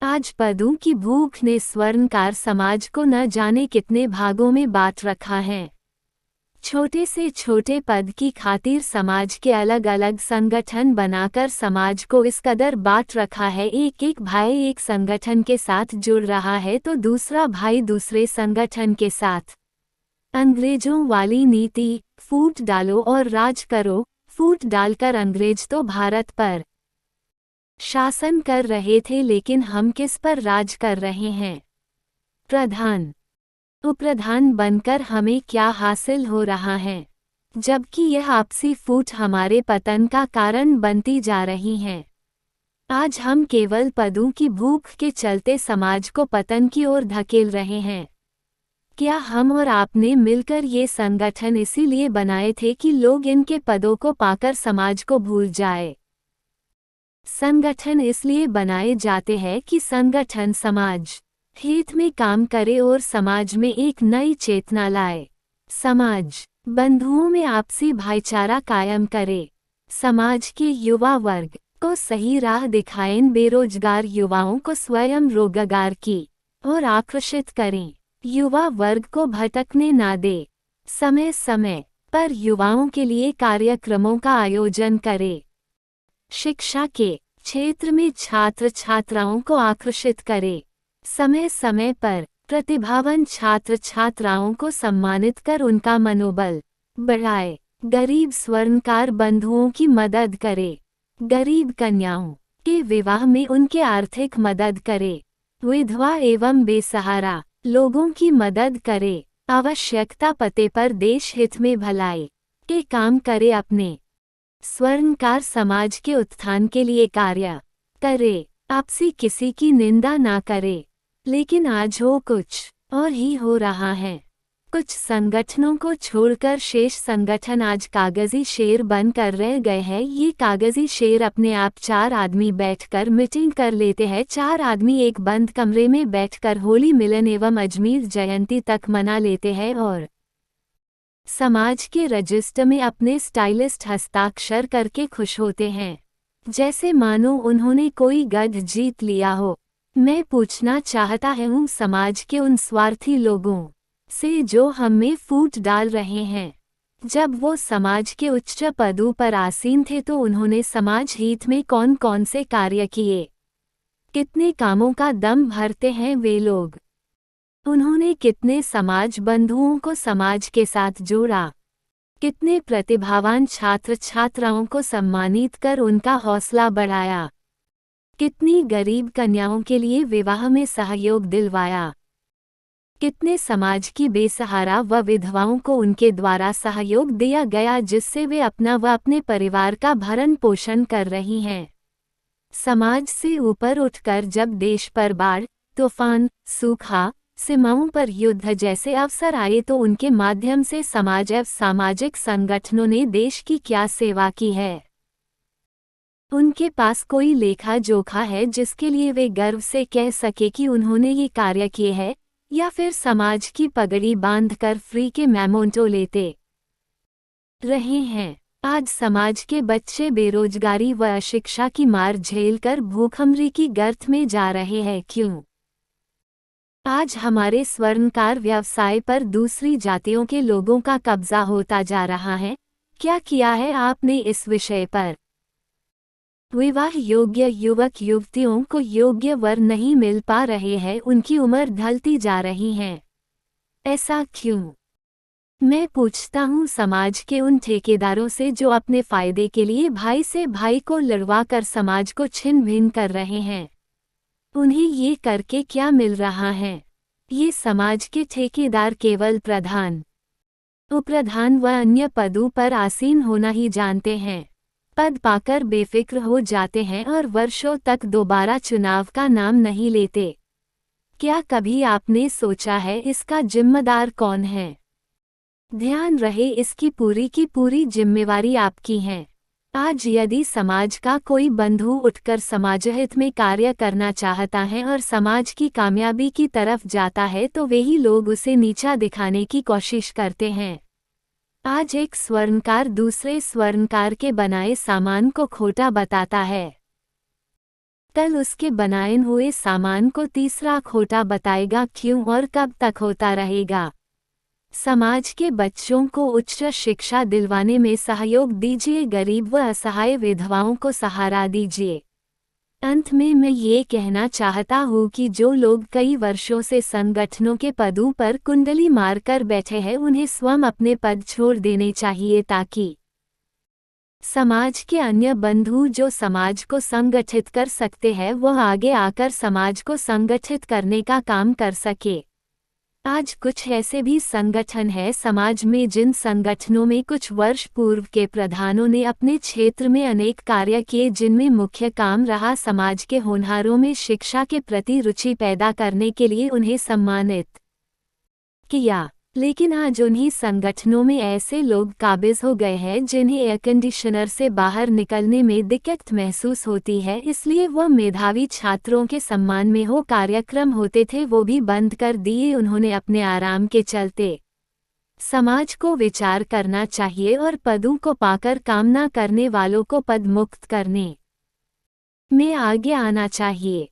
आज पदों की भूख ने स्वर्णकार समाज को न जाने कितने भागों में बांट रखा है। छोटे से छोटे पद की खातिर समाज के अलग अलग संगठन बनाकर समाज को इस कदर बांट रखा है। एक एक भाई एक संगठन के साथ जुड़ रहा है तो दूसरा भाई दूसरे संगठन के साथ। अंग्रेजों वाली नीति, फूट डालो और राज करो। फूट डालकर अंग्रेज तो भारत पर शासन कर रहे थे, लेकिन हम किस पर राज कर रहे हैं? प्रधान उपप्रधान बनकर हमें क्या हासिल हो रहा है, जबकि यह आपसी फूट हमारे पतन का कारण बनती जा रही है। आज हम केवल पदों की भूख के चलते समाज को पतन की ओर धकेल रहे हैं। क्या हम और आपने मिलकर ये संगठन इसीलिए बनाए थे कि लोग इनके पदों को पाकर समाज को भूल जाए? संगठन इसलिए बनाए जाते हैं कि संगठन समाज हित में काम करे और समाज में एक नई चेतना लाए। समाज बंधुओं में आपसी भाईचारा कायम करे। समाज के युवा वर्ग को सही राह दिखाएं। बेरोजगार युवाओं को स्वयं रोजगार की ओर आकर्षित करें। युवा वर्ग को भटकने ना दे। समय समय पर युवाओं के लिए कार्यक्रमों का आयोजन करे। शिक्षा के क्षेत्र में छात्र छात्राओं को आकर्षित करे। समय समय पर प्रतिभावान छात्र छात्राओं को सम्मानित कर उनका मनोबल बढ़ाए। गरीब स्वर्णकार बंधुओं की मदद करे। गरीब कन्याओं के विवाह में उनके आर्थिक मदद करे। विधवा एवं बेसहारा लोगों की मदद करे। आवश्यकता पते पर देश हित में भलाई के काम करे। अपने स्वर्णकार समाज के उत्थान के लिए कार्य करे। आपसी किसी की निंदा ना करे। लेकिन आज हो कुछ और ही हो रहा है। कुछ संगठनों को छोड़कर शेष संगठन आज कागजी शेर बनकर रह गए हैं। ये कागजी शेर अपने आप 4 आदमी बैठकर मीटिंग कर लेते हैं। 4 आदमी एक बंद कमरे में बैठकर होली मिलन एवं अजमेर जयंती तक मना लेते हैं और समाज के रजिस्टर में अपने स्टाइलिस्ट हस्ताक्षर करके खुश होते हैं, जैसे मानो उन्होंने कोई गढ़ जीत लिया हो। मैं पूछना चाहता हूँ समाज के उन स्वार्थी लोगों से जो हम में फूट डाल रहे हैं। जब वो समाज के उच्च पदों पर आसीन थे तो उन्होंने समाज हित में कौन कौन से कार्य किए? कितने कामों का दम भरते हैं वे लोग? उन्होंने कितने समाज बंधुओं को समाज के साथ जोड़ा? कितने प्रतिभावान छात्र छात्राओं को सम्मानित कर उनका हौसला बढ़ाया? कितनी गरीब कन्याओं के लिए विवाह में सहयोग दिलवाया? कितने समाज की बेसहारा व विधवाओं को उनके द्वारा सहयोग दिया गया, जिससे वे अपना व अपने परिवार का भरण पोषण कर रही हैं। समाज से ऊपर उठकर जब देश पर बाढ़, तूफान, सूखा, सीमाओं पर युद्ध जैसे अवसर आए तो उनके माध्यम से समाज एवं सामाजिक संगठनों ने देश की क्या सेवा की है? उनके पास कोई लेखा जोखा है जिसके लिए वे गर्व से कह सके कि उन्होंने ये कार्य किए हैं, या फिर समाज की पगड़ी बांधकर फ्री के मेमोंटो लेते रहे हैं? आज समाज के बच्चे बेरोजगारी व अशिक्षा की मार झेलकर भूखमरी की गर्त में जा रहे हैं। क्यों? आज हमारे स्वर्णकार व्यवसाय पर दूसरी जातियों के लोगों का कब्जा होता जा रहा है। क्या किया है आपने इस विषय पर? विवाह योग्य युवक युवतियों को योग्य वर नहीं मिल पा रहे हैं, उनकी उम्र ढलती जा रही है। ऐसा क्यों? मैं पूछता हूँ समाज के उन ठेकेदारों से जो अपने फायदे के लिए भाई से भाई को लड़वा कर समाज को छिन्न भिन्न कर रहे हैं। उन्हें ये करके क्या मिल रहा है? ये समाज के ठेकेदार केवल प्रधान, उपप्रधान व अन्य पदों पर आसीन होना ही जानते हैं। पद पाकर बेफिक्र हो जाते हैं और वर्षों तक दोबारा चुनाव का नाम नहीं लेते। क्या कभी आपने सोचा है इसका जिम्मेदार कौन है? ध्यान रहे, इसकी पूरी की पूरी जिम्मेवारी आपकी है। आज यदि समाज का कोई बंधु उठकर समाजहित में कार्य करना चाहता है और समाज की कामयाबी की तरफ जाता है तो वही लोग उसे नीचा दिखाने की कोशिश करते हैं। आज एक स्वर्णकार दूसरे स्वर्णकार के बनाए सामान को खोटा बताता है। कल उसके बनाए हुए सामान को तीसरा खोटा बताएगा क्यों और कब तक होता रहेगा। समाज के बच्चों को उच्च शिक्षा दिलवाने में सहयोग दीजिए, गरीब व असहाय विधवाओं को सहारा दीजिए। अंत में मैं ये कहना चाहता हूँ कि जो लोग कई वर्षों से संगठनों के पदों पर कुंडली मारकर बैठे हैं उन्हें स्वयं अपने पद छोड़ देने चाहिए ताकि समाज के अन्य बंधु जो समाज को संगठित कर सकते हैं वह आगे आकर समाज को संगठित करने का काम कर सके। आज कुछ ऐसे भी संगठन हैं समाज में जिन संगठनों में कुछ वर्ष पूर्व के प्रधानों ने अपने क्षेत्र में अनेक कार्य किए जिनमें मुख्य काम रहा समाज के होनहारों में शिक्षा के प्रति रुचि पैदा करने के लिए उन्हें सम्मानित किया। लेकिन आज उन्हीं संगठनों में ऐसे लोग काबिज हो गए हैं जिन्हें एयर कंडीशनर से बाहर निकलने में दिक्कत महसूस होती है, इसलिए वह मेधावी छात्रों के सम्मान में हो कार्यक्रम होते थे वो भी बंद कर दिए। उन्होंने अपने आराम के चलते समाज को विचार करना चाहिए और पदों को पाकर काम न करने वालों को पद मुक्त करने में आगे आना चाहिए।